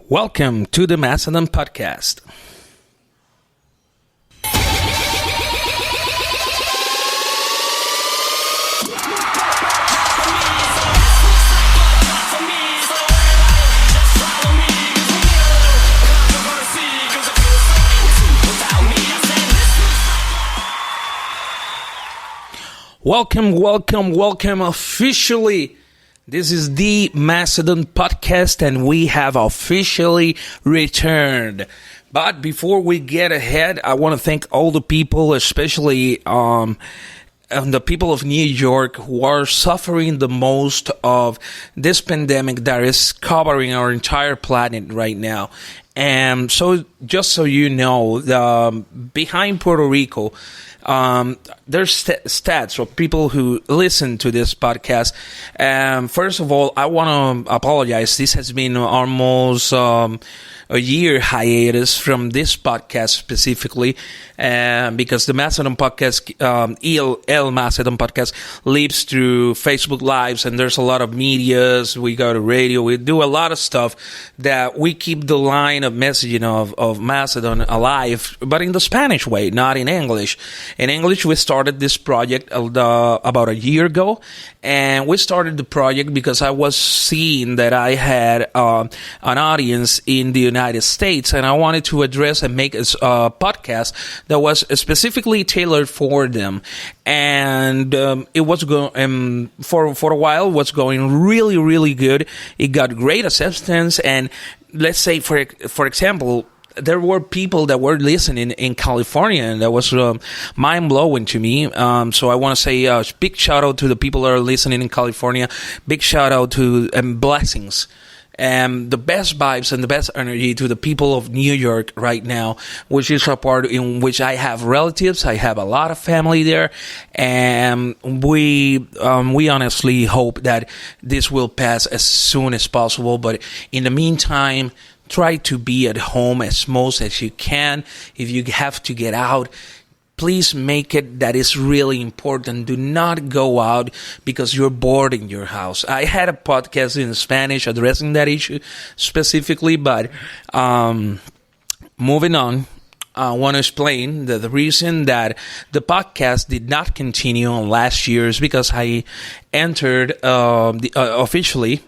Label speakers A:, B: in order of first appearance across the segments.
A: Welcome to the Macedon Podcast. Welcome officially. This is the Macedon Podcast and we have officially returned. But before we get ahead, I want to thank all the people, especially the people of New York who are suffering the most of this pandemic that is covering our entire planet right now. And so, just so you know, behind Puerto Rico, there's stats of people who listen to this podcast. First of all, I want to apologize. This has been almost a year hiatus from this podcast specifically, because the Macedon Podcast, El Macedon Podcast, lives through Facebook Lives, and there's a lot of medias. We go to radio. We do a lot of stuff that we keep the line of messaging of Macedon alive, but in the Spanish way, not in English. In English, we started this project about a year ago, and we started the project because I was seeing that I had an audience in the United States, and I wanted to address and make a podcast that was specifically tailored for them. And it was going for a while was going really good. It got great acceptance, and let's say for example, there were people that were listening in California, and that was mind-blowing to me. So I want to say a big shout-out to the people that are listening in California. Big shout-out to blessings. And the best vibes and the best energy to the people of New York right now, which is a part in which I have relatives. I have a lot of family there, and we honestly hope that this will pass as soon as possible. But in the meantime, try to be at home as most as you can. If you have to get out, please make it that is really important. Do not go out because you're bored in your house. I had a podcast in Spanish addressing that issue specifically, but moving on, I want to explain that the reason that the podcast did not continue on last year is because I entered officially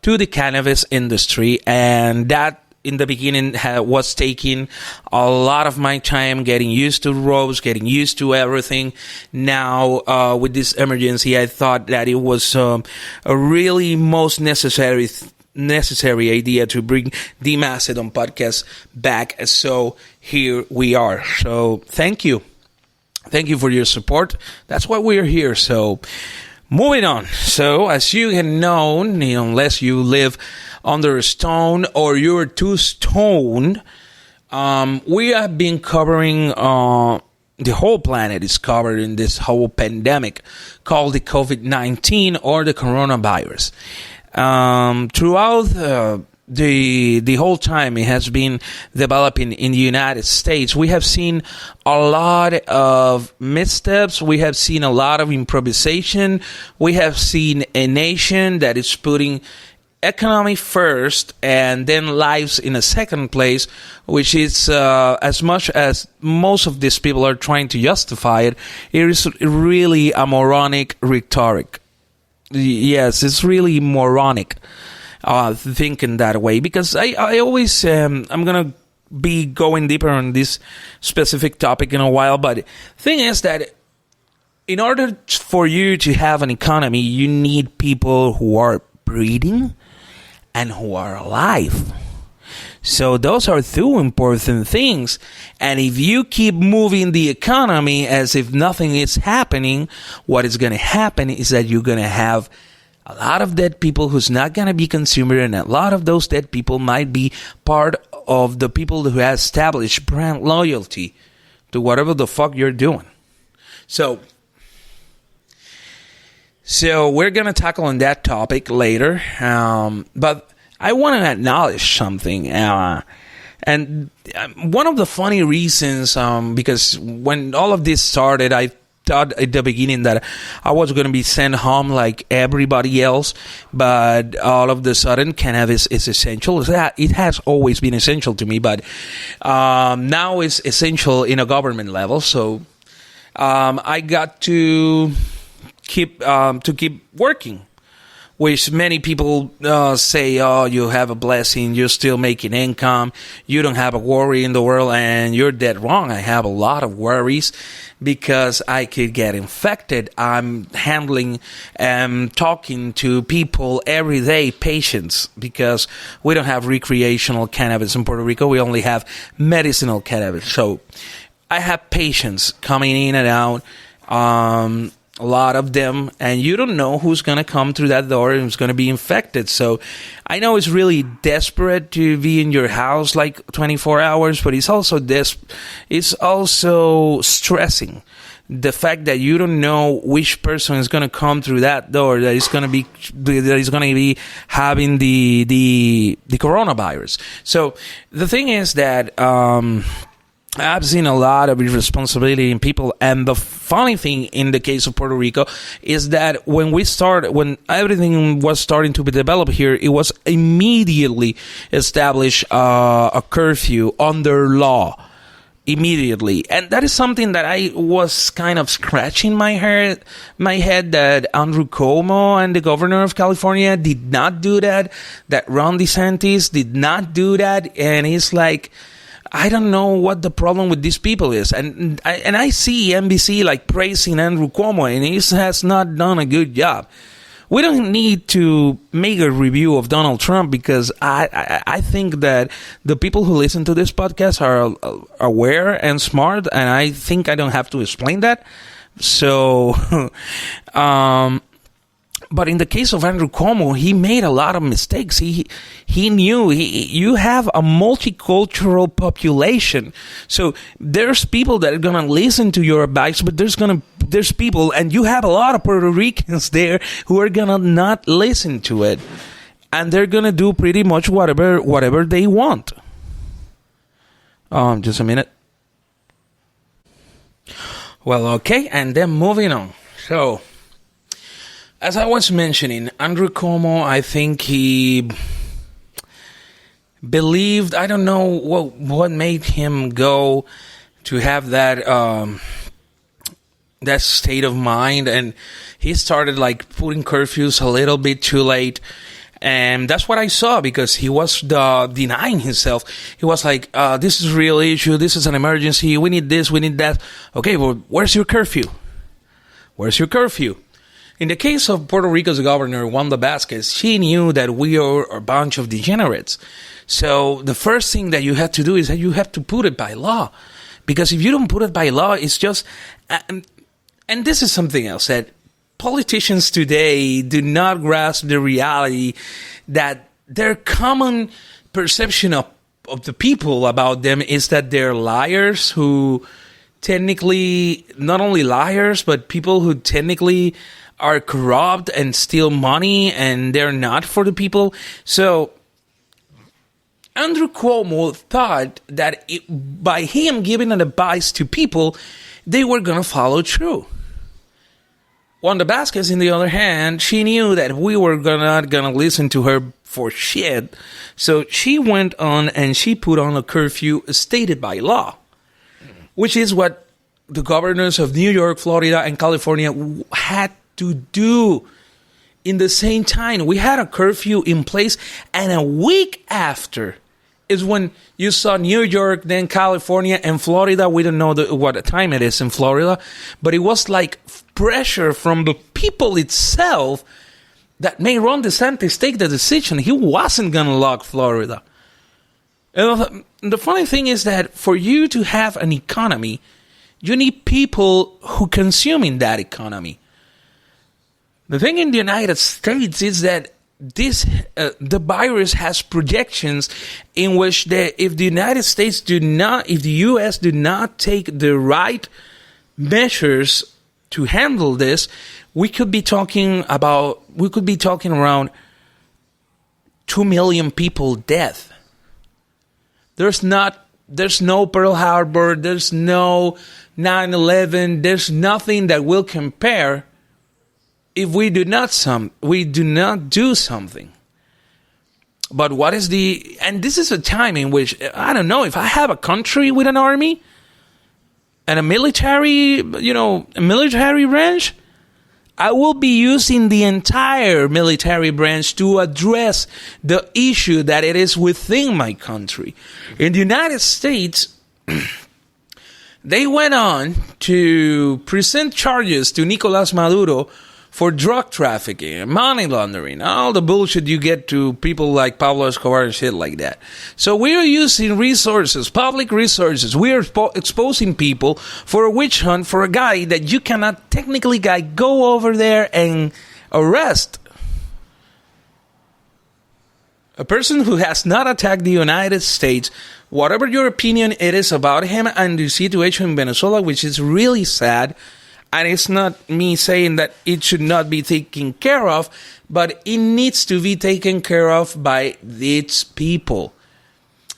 A: to the cannabis industry, and that in the beginning was taking a lot of my time getting used to ropes, getting used to everything. Now, with this emergency, I thought that it was a really most necessary idea to bring the Macedon Podcast back. So here we are. So thank you. Thank you for your support. That's why we're here. So moving on. So as you have known, unless you live under a stone or you're too stoned, we have been covering, the whole planet is covered in this whole pandemic called the COVID-19 or the coronavirus. Throughout the whole time it has been developing in the United States, we have seen a lot of missteps. We have seen a lot of improvisation. We have seen a nation that is putting economy first and then lives in a second place, which is as much as most of these people are trying to justify it, it is really a moronic rhetoric. Yes, it's really moronic thinking that way, because I always I'm gonna be going deeper on this specific topic in a while, but thing is that in order for you to have an economy, you need people who are breathing and who are alive. So those are two important things. And if you keep moving the economy as if nothing is happening, what is going to happen is that you're going to have a lot of dead people who's not going to be consumer, and a lot of those dead people might be part of the people who have established brand loyalty to whatever the fuck you're doing. So we're going to tackle on that topic later. But I want to acknowledge something. And one of the funny reasons, because when all of this started, I thought at the beginning that I was going to be sent home like everybody else, but all of the sudden cannabis is essential. It has always been essential to me, but now it's essential in a government level. So I got to keep working. Which many people say, oh, you have a blessing, you're still making income, you don't have a worry in the world, and you're dead wrong. I have a lot of worries because I could get infected. I'm handling and talking to people every day, patients, because we don't have recreational cannabis in Puerto Rico. We only have medicinal cannabis. So I have patients coming in and out. A lot of them, and you don't know who's going to come through that door and who's going to be infected. So I know it's really desperate to be in your house like 24 hours, but it's also it's also stressing. The fact that you don't know which person is going to come through that door that is going to be having the coronavirus. So the thing is that I've seen a lot of irresponsibility in people, and the funny thing in the case of Puerto Rico is that when everything was starting to be developed here, it was immediately established a curfew under law. Immediately. And that is something that I was kind of scratching my head that Andrew Cuomo and the governor of California did not do that Ron DeSantis did not do that, and it's like, I don't know what the problem with these people is. And I see NBC like praising Andrew Cuomo, and he has not done a good job. We don't need to make a review of Donald Trump because I think that the people who listen to this podcast are aware and smart, and I think I don't have to explain that. So, but in the case of Andrew Cuomo, he made a lot of mistakes. He knew you have a multicultural population. So there's people that are going to listen to your advice, but there's people, and you have a lot of Puerto Ricans there who are going to not listen to it. And they're going to do pretty much whatever they want. Just a minute. Well, okay, and then moving on. So, as I was mentioning, Andrew Cuomo, I think he believed, I don't know what made him go to have that state of mind, and he started like putting curfews a little bit too late. And that's what I saw, because he was denying himself. He was like, this is a real issue, this is an emergency, we need this, we need that. Okay, well, where's your curfew? Where's your curfew? In the case of Puerto Rico's governor, Wanda Vázquez, she knew that we are a bunch of degenerates. So the first thing that you have to do is that you have to put it by law. Because if you don't put it by law, it's just... and this is something else, that politicians today do not grasp the reality that their common perception of the people about them is that they're liars who technically... Not only liars, but people who technically are corrupt and steal money, and they're not for the people. So Andrew Cuomo thought that by him giving an advice to people, they were going to follow through. Wanda Vázquez, on the other hand, she knew that we were not going to listen to her for shit. So she went on and she put on a curfew stated by law, which is what the governors of New York, Florida, and California had to do in the same time. We had a curfew in place, and a week after is when you saw New York, then California, and Florida. We don't know what time it is in Florida, but it was like pressure from the people itself that made Ron DeSantis take the decision. He wasn't going to lock Florida. And the funny thing is that for you to have an economy, you need people who consume in that economy. The thing in the United States is that the virus has projections in which if the United States if the U.S. do not take the right measures to handle this, we could be talking around 2 million people dead. There's not there's no Pearl Harbor, there's no 9/11, there's nothing that will compare if we do not do something. But what is and this is a time in which, I don't know, if I have a country with an army and a military, a military branch, I will be using the entire military branch to address the issue that it is within my country. In the United States, they went on to present charges to Nicolas Maduro for drug trafficking, money laundering, all the bullshit you get to people like Pablo Escobar and shit like that. So we are using resources, public resources. We are exposing people for a witch hunt for a guy that you cannot technically go over there and arrest. A person who has not attacked the United States, whatever your opinion it is about him and the situation in Venezuela, which is really sad. And it's not me saying that it should not be taken care of, but it needs to be taken care of by its people.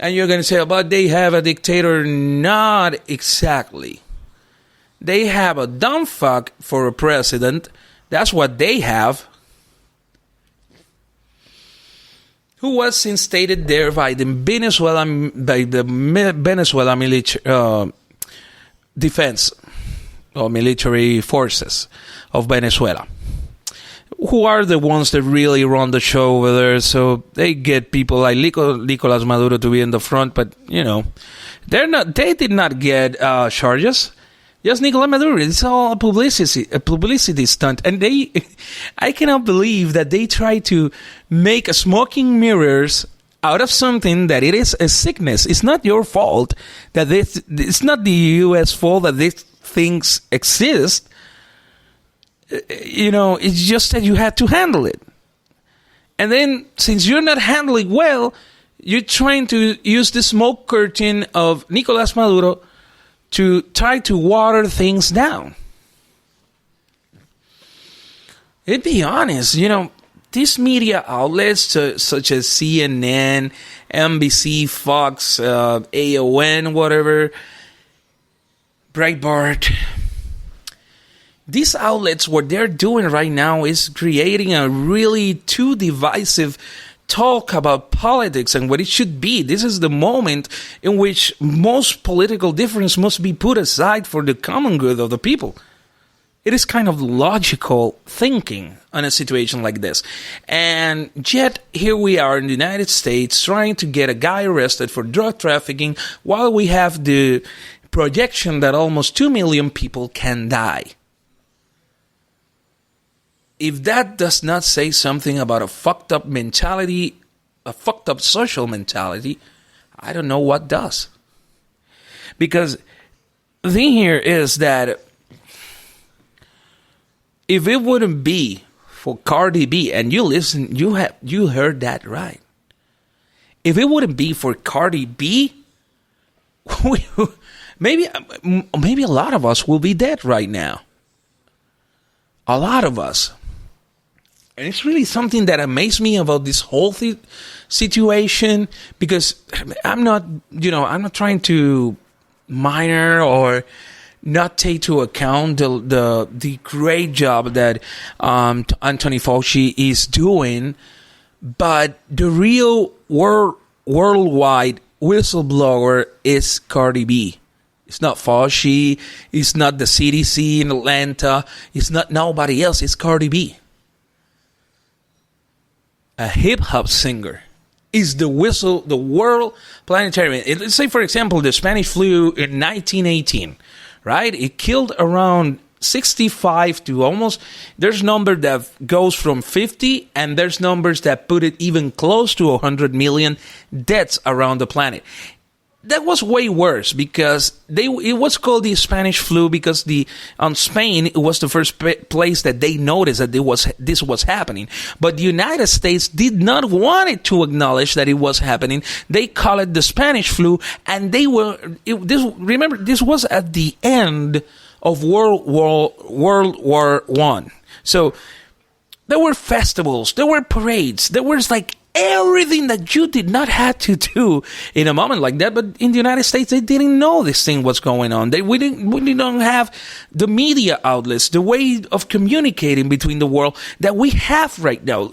A: And you're going to say, but they have a dictator. Not exactly. They have a dumb fuck for a president. That's what they have. Who was instated there by the Venezuela military defense or military forces of Venezuela, who are the ones that really run the show over there. So they get people like Nicolas Maduro to be in the front, but they did not get charges. Just Nicolas Maduro. It's all a publicity stunt, and I cannot believe that they try to make a smoking mirrors out of something that it is a sickness. It's not your fault that it's not the U.S. fault that these things exist. It's just that you had to handle it. And then, since you're not handling well, you're trying to use the smoke curtain of Nicolas Maduro to try to water things down. And be honest, these media outlets such as CNN, NBC, Fox, AON, whatever, Breitbart, these outlets, what they're doing right now is creating a really too divisive talk about politics and what it should be. This is the moment in which most political difference must be put aside for the common good of the people. It is kind of logical thinking on a situation like this. And yet, here we are in the United States trying to get a guy arrested for drug trafficking while we have the projection that almost 2 million people can die. If that does not say something about a fucked up mentality, a fucked up social mentality, I don't know what does. Because the thing here is that if it wouldn't be for cardi-b, and you heard that right. If it wouldn't be for cardi-b, maybe a lot of us will be dead right now. A lot of us. And it's really something that amazed me about this whole situation, because I'm not trying to minor or not take to account the great job that Anthony Fauci is doing, but the real worldwide whistleblower is cardi-b. It's not Fauci. It's not the CDC in Atlanta. It's not nobody else. It's cardi-b. A hip-hop singer is the world planetary. Let's say, for example, the Spanish flu in 1918, right? It killed around 65 to almost, there's number that goes from 50, and there's numbers that put it even close to 100 million deaths around the planet. That was way worse because it was called the Spanish flu because on Spain it was the first place that they noticed that this was happening. But the United States did not want it to acknowledge that it was happening. They call it the Spanish flu, and remember this was at the end of World War I. So there were festivals, there were parades, there was like everything that you did not have to do in a moment like that. But in the United States, they didn't know this thing was going on. We didn't have the media outlets, the way of communicating between the world that we have right now.